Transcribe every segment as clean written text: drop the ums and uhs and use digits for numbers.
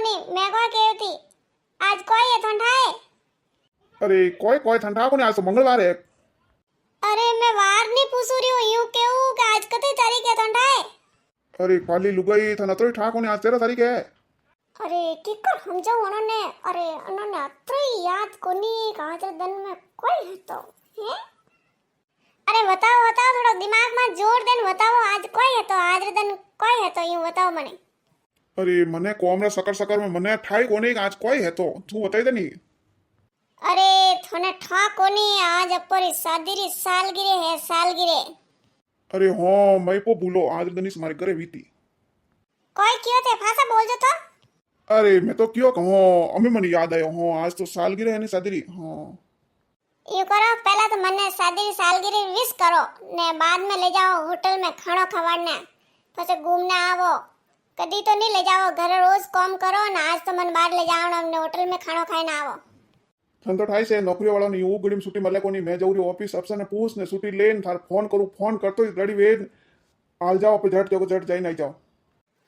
नहीं मैं कोई कही थी आज कोई है ठंडा है। अरे कोई कोई ठंडा को नहीं, आज तो मंगलवार है। अरे मैं वार नहीं पूछ रही हूँ यूं केहू कि आज कते तारीख है ठंडा है। अरे खाली लुगाई था नतरी ठाक होने, आज 13 तारीख है। अरे किकर समझाऊं उन्होंने, अरे उन्होंने अत्री याद कोनी कि आज दिन में कोई है तो है। अरे बताओ बताओ थोड़ा दिमाग में जोर देन बताओ आज कोई है तो आज दिन कोई है तो यूं बताओ मने। अरे मने कोमरा सकड़ सकड़ में मने ठाई कोनी आज कोई है तो तू बताई दे नहीं। अरे थोने ठा कोनी आज अपरी शादी री सालगिरह है सालगिरह। अरे हाँ मैं पो भूलो आज दिन तुम्हारे घरे बीती। कोई क्यों थे फासा बोल जो तो। अरे मैं तो क्यों कहूँ अम्मी मने याद आयो, हाँ आज तो सालगिरह है ने शादी री। हाँ यू करो पहला तो मने शादी री सालगिरह विश करो ने बाद में ले जाओ होटल में खाना खवाड़ने પછી घूमने आवो। कदी तो नहीं ले जाओ घर रोज काम करो ना आज तो मन बाहर ले जाओ हमने होटल में खाना खाने आवो। थन तो ठाई से नौकरी वाला नहीं, वो गड़ी छुट्टी मले कोनी। मैं जाऊँ ऑफिस अफसर ने पूछ ने छुट्टी लेन थार फोन करूँ, फोन करतो ही रेडी वेन आल जाओ पे झट जाओ झट जाई नहीं जाओ।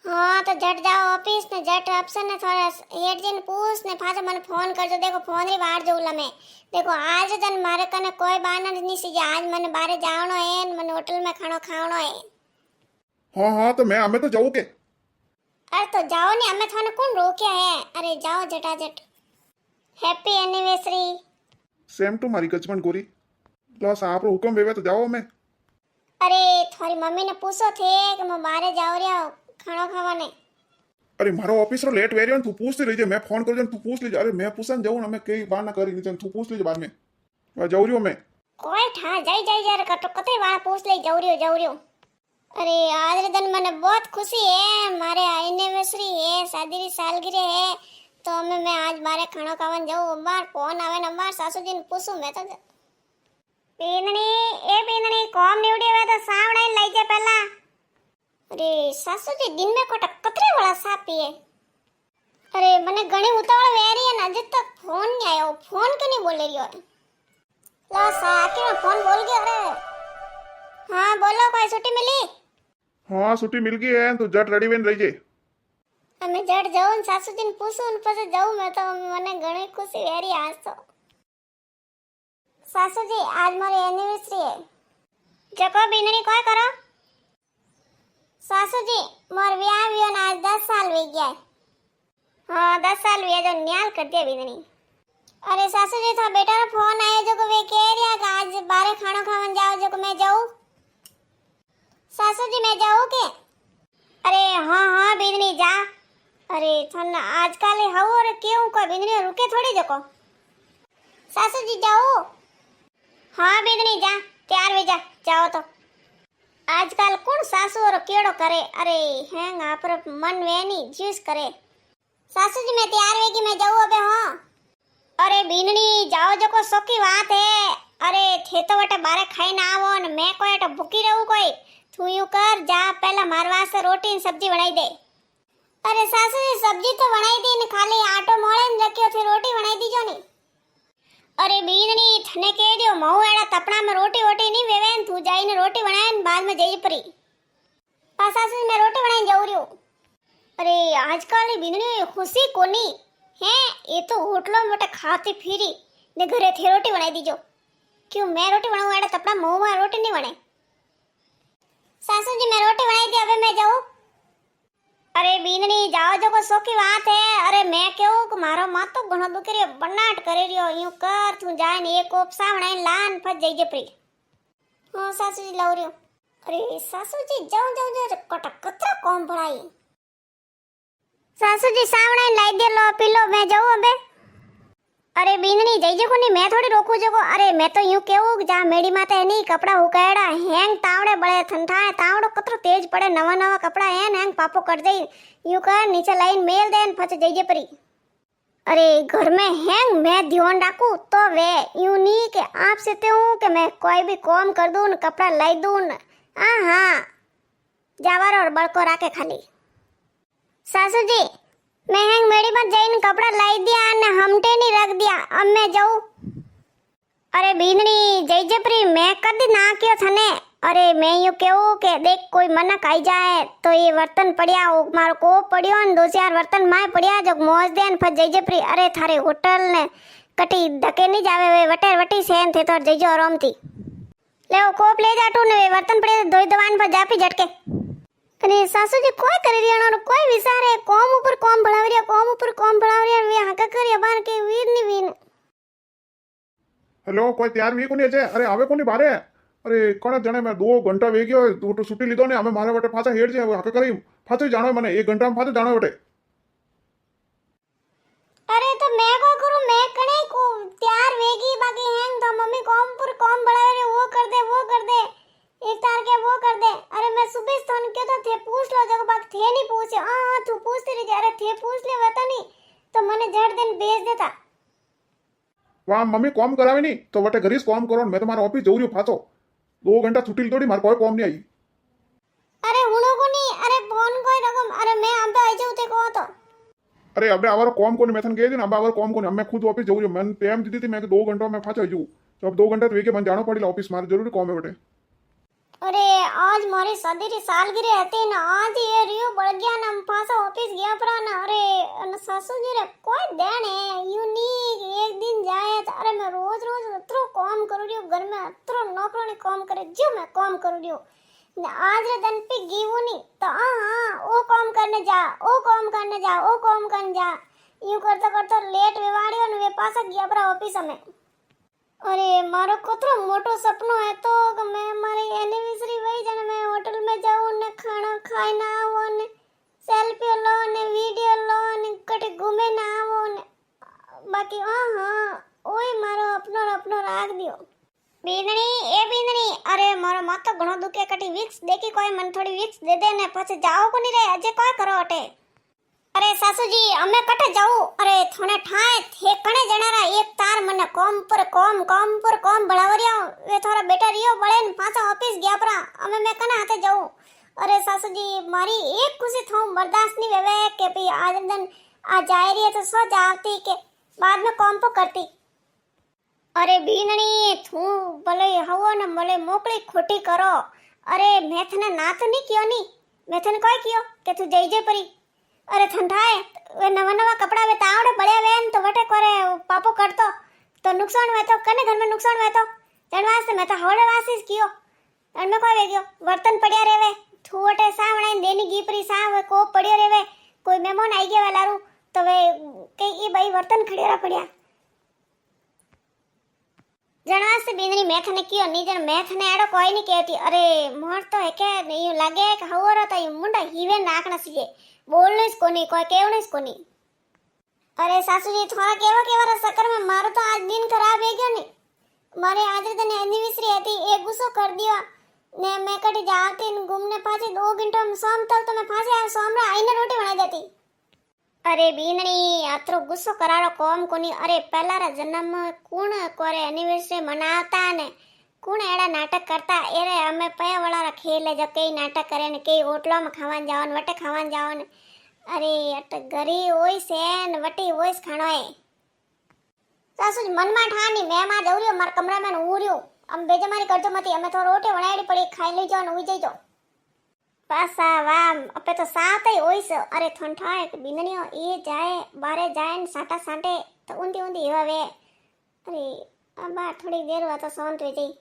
हाँ तो झट जाओ ऑफिस ने झट अफसर ने थोड़ा हेड जन पूछ ने फाजा मन फोन कर जो। देखो फोन री बाहर जो लमे देखो आज जन मारे कने कोई बहाना नहीं सी आज मने बाहर जावनो है मने होटल में खाना खावनो है। हाँ हाँ तो मैं हमें तो जाऊँ के। अरे तो जाओ नहीं हमें थाने कौन रोक्या है। अरे जाओ झटाझट। Happy anniversary. सेम टू मारी गजमन गोरी। लॉस आप हुक्म वेवे तो जाओ मैं। अरे थारी मम्मी ने पूछो थे कि मैं बाहर जाओ रहा हूँ खाना खावाने। अरे मारो ऑफिस रो लेट वेरियन तू पूछती रही, मैं फोन कर तू पूछ लीजिए। अरे मैं पूछन जाऊँ ना, मैं कई बार ना करी नहीं, तू पूछ लीजिए बाद में। जाऊ रही हूँ मैं। कोई ठा जाई जाई यार कतो कते बार पूछ ले जाऊ रही हूँ। अरे आज रे दिन मने बहुत खुशी है मारे एनिवर्सरी है शादी री सालगिरह है तो मैं आज बारे खाना खावन जाऊँ। बार फोन आवे न बार सासू जी ने पूछूं मैं तो पींदनी ए पींदनी कॉम निवड़ी हुए तो सावड़ा लई जा पहला। अरे सासू जी दिन में कोटा कतरे वाला सा पिए। अरे मने घणी उतावळ वेरी है अजे तक फोन नहीं आयो, फोन क्यों नहीं बोले रियो। ला साकी में फोन बोल गया। अरे हाँ बोलो कोई छुट्टी मिली। हाँ छुट्टी मिल गई है तो झट रेडी वेन रही जे। मैं झट जाऊं सासू जी ने पूछूं પછી जाऊं मैं तो मने घणी खुशी वेरी आज तो। सासू जी आज मारी एनिवर्सरी है जको बिनरी कोई करो। सासू जी मोर ब्याह हुआ ना आज 10 साल हो गया है। हाँ 10 साल हुआ जो न्याल कर दिया बिनरी। अरे सासू जी था बेटा रो फोन आया जो को वे कह रिया कि आज बारे खाना खावन जाओ जो को मैं जाऊं। सासू जी मैं जाऊं के। अरे हाँ हाँ बिनरी जा। अरे थन आजकल हवो रे क्यों को बिंदनी रुके थोड़ी जको। सासू जी जाओ। हाँ बिंदनी जा तैयार हो जा जाओ तो। आजकल कौन सासू और केड़ो करे। अरे हैंग आपर मन वेनी ज्यूस करे। सासू जी मैं तैयार होगी मैं जाऊँ अबे। हाँ अरे बिंदनी जाओ जको सोकी बात है। अरे थे तो वटे बारे खाई ना आवो न मैं कोई अटे भूखी रहूं कोई। तू यूं कर जा पहला मार वास्ते रोटी सब्जी बनाई दे। अरे सासू जी सब्जी तो बनाई दी ने खाली आटो मोळे ने रखियो थी रोटी बनाई दीजो नी। अरे बीननी थने कह दियो मऊ एड़ा तपड़ा में रोटी वोटी नहीं वेवे तू जाई ने रोटी बनाए ने बाद में जई परी। सासू जी मैं रोटी बनाई जाऊ रही हूं। अरे आजकल बीननी खुशी कोनी है ये तो होटलों में खाती फिरी ने घरे थे रोटी बनाई दीजो। क्यों मैं रोटी बनाऊं एड़ा तपड़ा मऊ में रोटी नहीं बने। सासू जी मैं रोटी बनाई दी अबे मैं जाऊं। अरे बीननी जाओ जो को सोकी बात है। अरे मैं क्यों कि मारो मां तो घणो दुखरी बनाट करे रियो यूं कर तू जाए ने एक कोप सा बनाई लान फज जाई जे परी। हां सासू जी लाव रियो। अरे सासू जी जाओ जाओ जो कटक कतरा कौन भराई। सासू जी सावणे लाई दे लो पी लो मैं जाऊं अबे। अरे बीननी जई जे कोनी मैं थोड़ी रोकू जको। अरे मैं तो यूं केहू जा मेड़ी माते नहीं कपड़ा हुकायड़ा हैंग तावड़े बड़े ठंडा तावड़ो कतरो तेज पड़े नवा नवा कपड़ा हैंग पापो कर दे यूं कर नीचे लाइन मेल देन फच जई जे परी। अरे घर में हैंग मैं ध्यान रखू तो वे यूं नहीं के आप से ते हूं कि मैं कोई भी काम कर दूं कपड़ा लाई दूं। हां जावार और बड़को राखे खाली। सासू जी मैं हैंग मेड़ी मत जाइन कपड़ा लाई दिया ने हमटे नहीं रख दिया अब मैं जाऊं। अरे बीननी जई जपरी मैं कदी ना कियो थने अरे मैं यूं कहूँ कि देख कोई मनक आई जाए तो ये वर्तन पड़िया हो मारो को पड़ियो ने दो चार वर्तन माए पड़िया जो मौज देन फज जइजे प्री अरे थारे होटल ने कटी धके नहीं जावे वे वटेर वटी सेन थे तो जइजो आराम थी ले वो कोप ले जाटू ने वे वर्तन पड़े धोई दवान पर जापी झटके अरे सासू जी कोई करी रिया नो कोई विचारे कोम ऊपर कोम भड़ावरिया कोम ऊपर कोम भड़ावरिया वे हक करिया बार के वीर नी वीन हेलो कोई तैयार वी कोनी अजय अरे आवे कोनी बारे अरे कोण जाने मैं 2 घंटा वे गयो तो छुट्टी लीधो ने हमें मारे वटे पाछा हेड जे हक करी पाछो जानो मने 1 घंटा में पाछो जानो वटे अरे तो मैं को करूं मैं कने को तैयार वेगी बाकी हैं तो मम्मी कॉम पर कॉम बढ़ा रहे वो कर दे एक तार के वो कर दे अरे मैं सुबह फोन के तो थे पूछ लो जब बात थे नहीं पूछे हां तू पूछती रही अरे थे पूछ ले बता नहीं तो मने झट दिन भेज देता वहां मम्मी कॉम करावे नहीं तो वटे घरीस कॉम करो मैं तुम्हारा ऑफिस जऊ रियो पाछो 2 घंटा छुट्टी लीधोड़ी मारे कोई कॉम नहीं आई अरे हुनो को नहीं अरे फोन कोई रकम अरे मैं अब आई जाऊं ते को तो अरे अबे आवारो कॉम कोनी मैं थन कह दी ना अब आवारो कॉम कोनी मैं खुद ऑफिस जऊ रियो मैं टाइम दी थी मैं 2 घंटा में पाछो जऊ तो अब 2 घंटा तो वेके मन जानो पड़ी ऑफिस मारे जरूरी कॉम है बटे अरे आज मारी शादी री सालगिरह हती ना आज ये रियो बढ़ गया ना पासा ऑफिस गया परा ना अरे न सासू जी रे कोई देन है यूनिक एक दिन जाए तो अरे मैं रोज अतरो काम करू रियो घर में अतरो नौकरानी काम करे जो मैं काम करू रियो ने आज रे दिन पे गीवू नहीं तो हां ओ काम करने जा ओ काम करने जा ओ काम करने जा यूं करता लेट विवाड़ियो ने वे पासा गया परा ऑफिस में अरे मारो कतरो मोटो सपनो है तो कि मैं मारी एनिवर्सरी वही जने मैं होटल में जाऊं ने खाना खाई ना आवो ने सेल्फी लो ने वीडियो लो ने कटे घूमे ना आवो ने बाकी हां ओए मारो अपनो राख दियो बींदनी अरे मारो मातो घणो दुखे कटी विक्स देखी कोई मन थोड़ी विक्स दे दे ने પછી જાઓ કોની રે અજે કોઈ કરો અટે अरे सासूजी અમે કટે જાઉં અરે થોને ઠાય થે કણે જણારા એક તાર મને કોમ પર કોમ ભળાવરિયા વે થોરા બેટા रियो બળે ને પાછા ઓફિસ ગયા પરા અમે મે કને હાથે જાઉં अरे सासूजी मारी एक खुशी थो बर्दाश्त नहीं वेवे के भई आज दिन आ जाए रही है तो सो जाती के बाद में कॉम पर करती अरे बीनणी थू भले हवो न भले मोकली खोटी करो अरे मैं थने ना तो नहीं कियो नी मैं थने कोई कियो के तू जई परी अरे ठंडाए वे नवा कपड़ा वे तावड़े बड़े वेन तो वटे करे पापो करतो तो नुकसान हुए तो कने घर में नुकसान हुए तो जण वास्ते मैं तो हवड़े वासिस कियो तण में कोई वेग्यो बर्तन पड़िया रेवे थूवटे सावणे देनी गीपरी साव को पड़ियो रेवे कोई मेहमान आई गया लारू तो वे के ई भाई बर्तन खड़िया पड़िया जण वास्ते बिंदनी मैं थने कियो नी जण मैं थने एड़ो कोई नहीं कहती अरे मोर तो है के नहीं लागे कि हवरो तो मुंडा हीवे नाकना सीजे बोलने इसको नहीं कोई केवने इसको नहीं अरे सासू जी थोड़ा केवा चक्कर में मारो तो आज दिन खराब है क्यों नहीं मारे आज दिन एनिवर्सरी थी एक गुस्सो कर दिया ने मैं कटी जाती न घूमने पाछे 2 घंटा में शाम तक तो मैं पाछे सोमरा आईने रोटी बना देती अरे बीनणी आतरो गुस्सो करारो कोम कोनी अरे पहला रा जन्म कौन कोरे एनिवर्सरी मनावता ने कौन एड़ा नाटक करता एरे हमें पया वाला खेल है जो कई नाटक करे ने कई होटलों में खावान जावन वटे खावान जावन अरे अट गरी ओई सेन वटी ओइस खाणो है सासू मन में ठानी मैं मा जौरियो मार कमरा में उरियो हम बेजमारी करजो मती हमें तो रोटी बनाईडी पड़ी खाई ली जाओ न उई जइजो पासा वाम अपे तो साथ ही ओइस अरे ठंडा है बिननियो ये जाए बारे जाए न साटा साटे तो उंदी हवे अरे अब थोड़ी देर हुआ तो शांत हो जाई